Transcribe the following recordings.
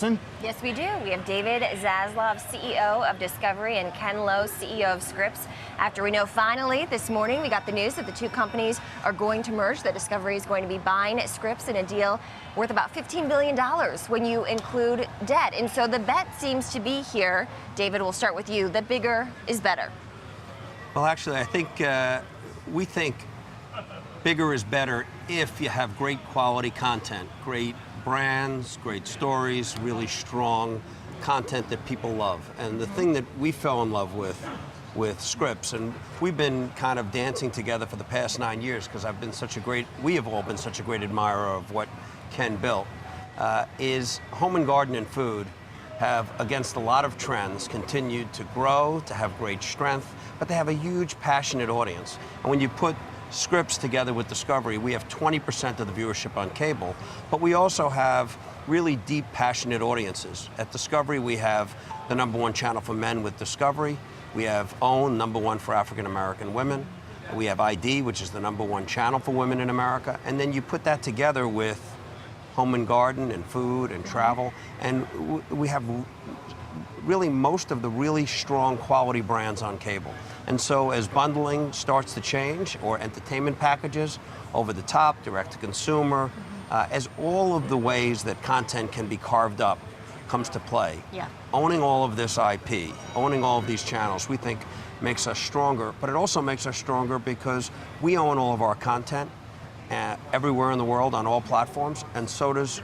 Wilson. Yes, we do. We have David Zaslav, CEO of Discovery, and Ken Lowe, CEO of Scripps. After we know finally this morning, we got the news that the two companies are going to merge, that Discovery is going to be buying Scripps in a deal worth about $15 billion when you include debt. And so the bet seems to be here. David, we'll start with you. The bigger is better. Well, actually, I think we think bigger is better if you have great quality content, great brands, great stories, really strong content that people love. And the thing that we fell in love with Scripps, and we've been kind of dancing together for the past 9 years because we have all been such a great admirer of what Ken built, is home and garden and food have, against a lot of trends, continued to grow, to have great strength, but they have a huge passionate audience. And when you put Scripps together with Discovery, we have 20% of the viewership on cable, but we also have really deep, passionate audiences. At Discovery, we have the #1 channel for men with Discovery. We have OWN, #1 for African American women. We have ID, which is the #1 channel for women in America. And then you put that together with home and garden and food and travel, and we have really most of the really strong quality brands on cable. And so as bundling starts to change, or entertainment packages, over the top, direct to consumer, as all of the ways that content can be carved up comes to play, owning all of this IP, owning all of these channels, we think makes us stronger. But it also makes us stronger because we own all of our content everywhere in the world on all platforms, and so does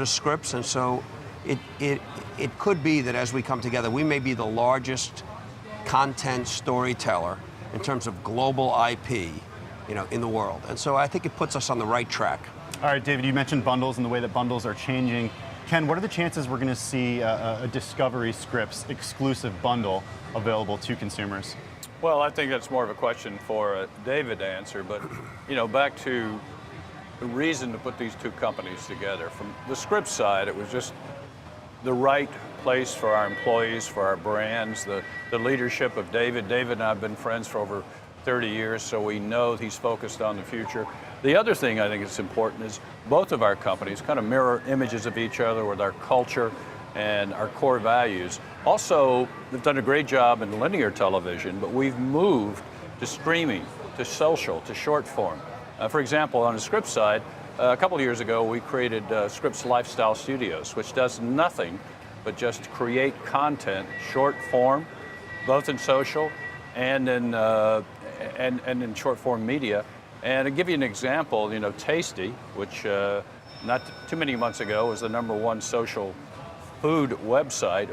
Scripps. And so it could be that as we come together, we may be the largest content storyteller in terms of global IP, in the world. And so I think it puts us on the right track. All right, David, you mentioned bundles and the way that bundles are changing. Ken, what are the chances we're going to see a Discovery Scripps exclusive bundle available to consumers? Well, I think that's more of a question for David to answer, but back to the reason to put these two companies together. From the Scripps side, it was just the right place for our employees, for our brands, the leadership of David. David and I have been friends for over 30 years, so we know he's focused on the future. The other thing I think is important is both of our companies kind of mirror images of each other with our culture and our core values. Also, they've done a great job in linear television, but we've moved to streaming, to social, to short form. For example, on the Scripps side, a couple of years ago, we created Scripps Lifestyle Studios, which does nothing but just create content, short form, both in social and in short form media. And to give you an example, Tasty, which not too many months ago was the #1 social food website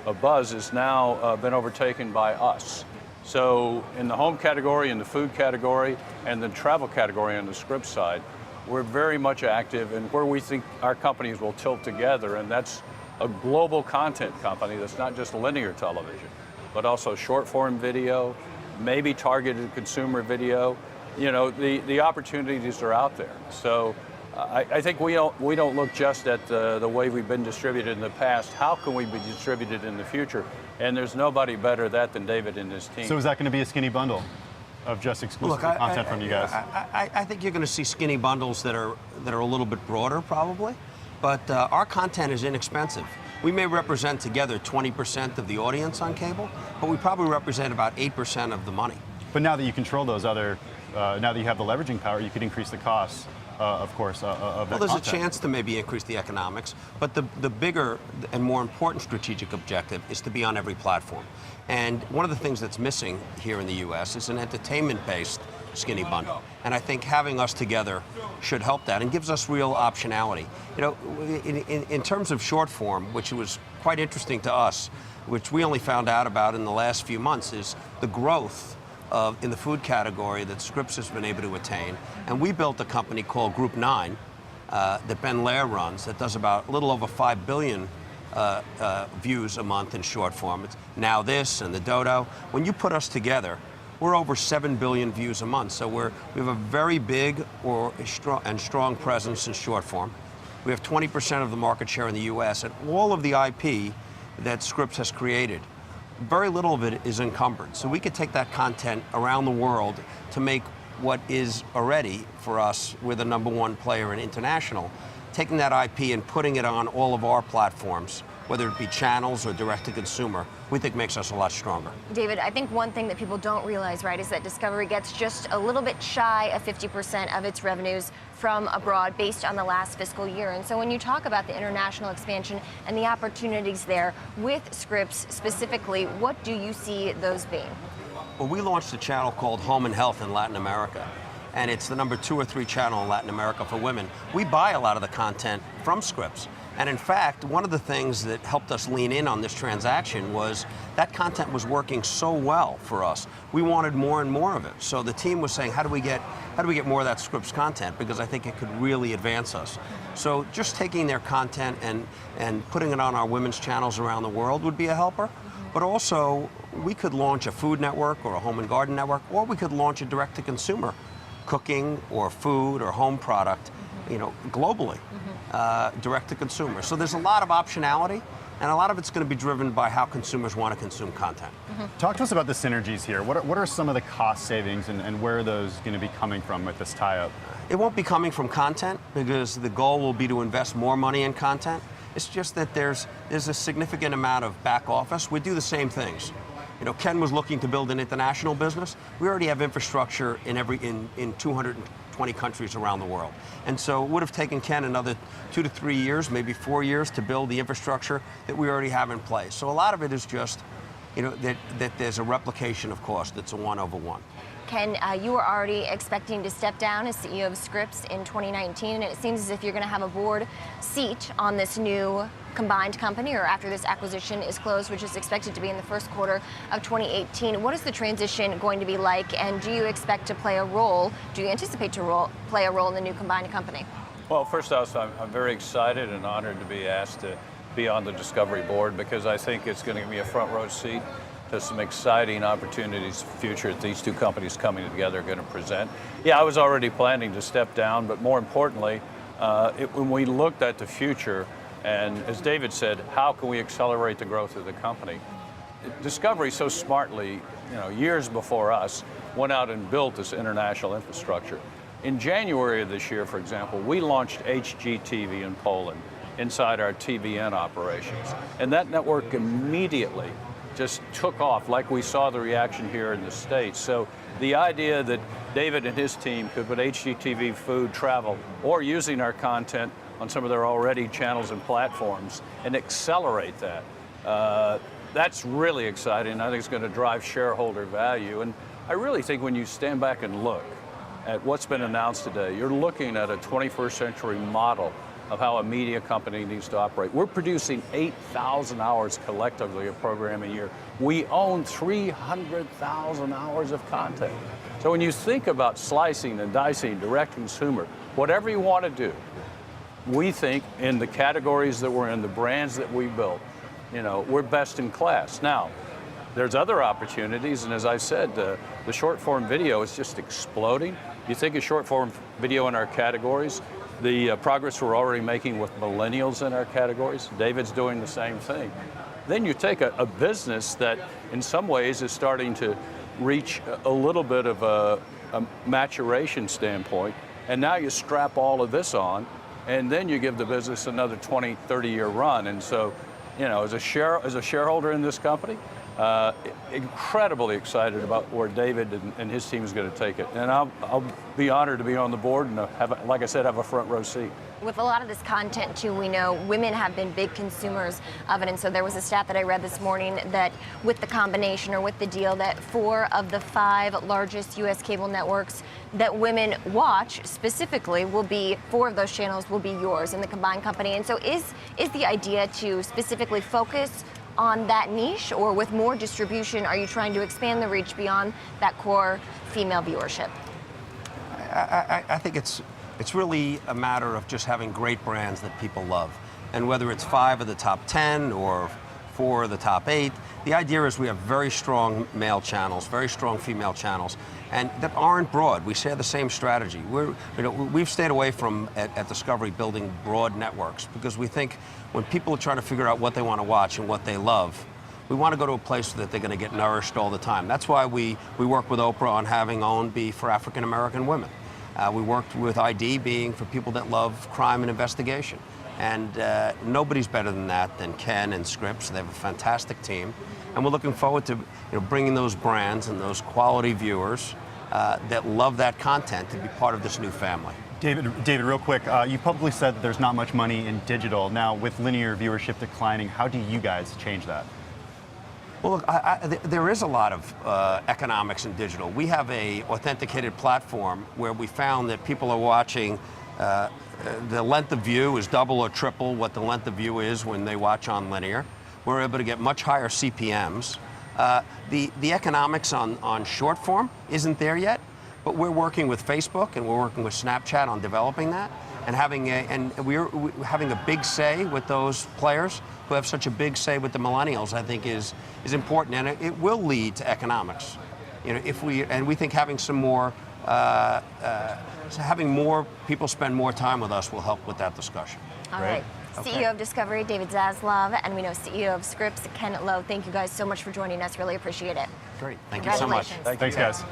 of Buzz, is now been overtaken by us. So in the home category, in the food category, and the travel category on the Scripps side, we're very much active in where we think our companies will tilt together, and that's a global content company that's not just linear television, but also short form video, maybe targeted consumer video. The opportunities are out there. So I think we don't look just at the way we've been distributed in the past. How can we be distributed in the future? And there's nobody better at that than David and his team. So is that going to be a skinny bundle of just exclusive content from you guys? I think you're going to see skinny bundles that are a little bit broader, probably. But our content is inexpensive. We may represent together 20% of the audience on cable, but we probably represent about 8% of the money. But now that you control those now that you have the leveraging power, you could increase the costs, of course, of that Well, there's content. a chance to maybe increase the economics, but the bigger and more important strategic objective is to be on every platform. And one of the things that's missing here in the U.S. is an entertainment-based skinny bundle. And I think having us together should help that and gives us real optionality. In terms of short form, which was quite interesting to us, which we only found out about in the last few months, is the growth in the food category that Scripps has been able to attain. And we built a company called Group 9 that Ben Lair runs that does about a little over 5 billion views a month in short form. It's Now This and The Dodo. When you put us together, we're over 7 billion views a month. So we have a very big and strong presence in short form. We have 20% of the market share in the U.S. and all of the IP that Scripps has created, very little of it is encumbered. So we could take that content around the world to make what is already, for us, we're the #1 player in international, taking that IP and putting it on all of our platforms, whether it be channels or direct-to-consumer, we think makes us a lot stronger. David, I think one thing that people don't realize, right, is that Discovery gets just a little bit shy of 50% of its revenues from abroad based on the last fiscal year. And so when you talk about the international expansion and the opportunities there with Scripps specifically, what do you see those being? Well, we launched a channel called Home and Health in Latin America, and it's the number 2 or 3 channel in Latin America for women. We buy a lot of the content from Scripps. And in fact, one of the things that helped us lean in on this transaction was that content was working so well for us. We wanted more and more of it. So the team was saying, how do we get more of that Scripps content? Because I think it could really advance us. So just taking their content and putting it on our women's channels around the world would be a helper. But also, we could launch a food network or a home and garden network, or we could launch a direct-to-consumer cooking or food or home product, globally, direct-to-consumer. So there's a lot of optionality, and a lot of it's going to be driven by how consumers want to consume content. Talk to us about the synergies here. What are some of the cost savings, and where are those going to be coming from with this tie-up? It won't be coming from content, because the goal will be to invest more money in content. It's just that there's a significant amount of back office. We do the same things. Ken was looking to build an international business. We already have infrastructure in 220 countries around the world. And so it would have taken Ken another 2 to 3 years, maybe 4 years, to build the infrastructure that we already have in place. So a lot of it is just, that there's a replication of cost. It's a 1/1. Ken, you were already expecting to step down as CEO of Scripps in 2019, and it seems as if you're going to have a board seat on this new combined company, or after this acquisition is closed, which is expected to be in the first quarter of 2018. What is the transition going to be like, and do you expect to play a role, do you anticipate to play a role in the new combined company? Well, first off, I'm very excited and honored to be asked to be on the Discovery board, because I think it's going to give me a front row seat to some exciting opportunities for the future that these two companies coming together are going to present. Yeah, I was already planning to step down, but more importantly, when we looked at the future, and as David said, how can we accelerate the growth of the company? Discovery so smartly, years before us, went out and built this international infrastructure. In January of this year, for example, we launched HGTV in Poland inside our TVN operations. And that network immediately just took off, like we saw the reaction here in the States. So the idea that David and his team could put HGTV, food, travel, or using our content on some of their already channels and platforms and accelerate that, that's really exciting. I think it's going to drive shareholder value. And I really think when you stand back and look at what's been announced today, you're looking at a 21st century model of how a media company needs to operate. We're producing 8,000 hours collectively of programming a year. We own 300,000 hours of content. So when you think about slicing and dicing, direct consumer, whatever you want to do, we think in the categories that we're in, the brands that we built, we're best in class. Now, there's other opportunities, and as I said, the short form video is just exploding. You think of short form video in our categories, the progress we're already making with millennials in our categories. David's doing the same thing. Then you take a business that in some ways is starting to reach a little bit of a maturation standpoint, and now you strap all of this on, and then you give the business another 20, 30-year run. And so, as a shareholder in this company, incredibly excited about where David and his team is going to take it. And I'll be honored to be on the board and like I said, have a front row seat. With a lot of this content, too, we know women have been big consumers of it. And so there was a stat that I read this morning that with the combination or with the deal, that 4 of the 5 largest U.S. cable networks that women watch specifically will be, 4 of those channels will be yours in the combined company. And so is the idea to specifically focus on that niche, or with more distribution, are you trying to expand the reach beyond that core female viewership? I think it's really a matter of just having great brands that people love. And whether it's 5 of the top 10 or 4 of the top 8, the idea is we have very strong male channels, very strong female channels, and that aren't broad. We share the same strategy. We've stayed away from, at Discovery, building broad networks, because we think when people are trying to figure out what they want to watch and what they love, we want to go to a place that they're going to get nourished all the time. That's why we work with Oprah on having OWN be for African American women. We worked with ID being for people that love crime and investigation. And nobody's better than that than Ken and Scripps. They have a fantastic team. And we're looking forward to bringing those brands and those quality viewers that love that content to be part of this new family. David, real quick, you publicly said that there's not much money in digital. Now, with linear viewership declining, how do you guys change that? Well, look, there is a lot of economics in digital. We have a authenticated platform where we found that people are watching, the length of view is double or triple what the length of view is when they watch on linear. We're able to get much higher CPMs. The economics on short form isn't there yet, but we're working with Facebook and we're working with Snapchat on developing that and we're having a big say with those players who have such a big say with the millennials. I think is important, and it will lead to economics. We think having some more. Having more people spend more time with us will help with that discussion. All right. Okay. CEO of Discovery, David Zaslav, and we know CEO of Scripps, Kenneth Lowe. Thank you guys so much for joining us. Really appreciate it. Great. Thank you so much. Congratulations. Thanks, guys.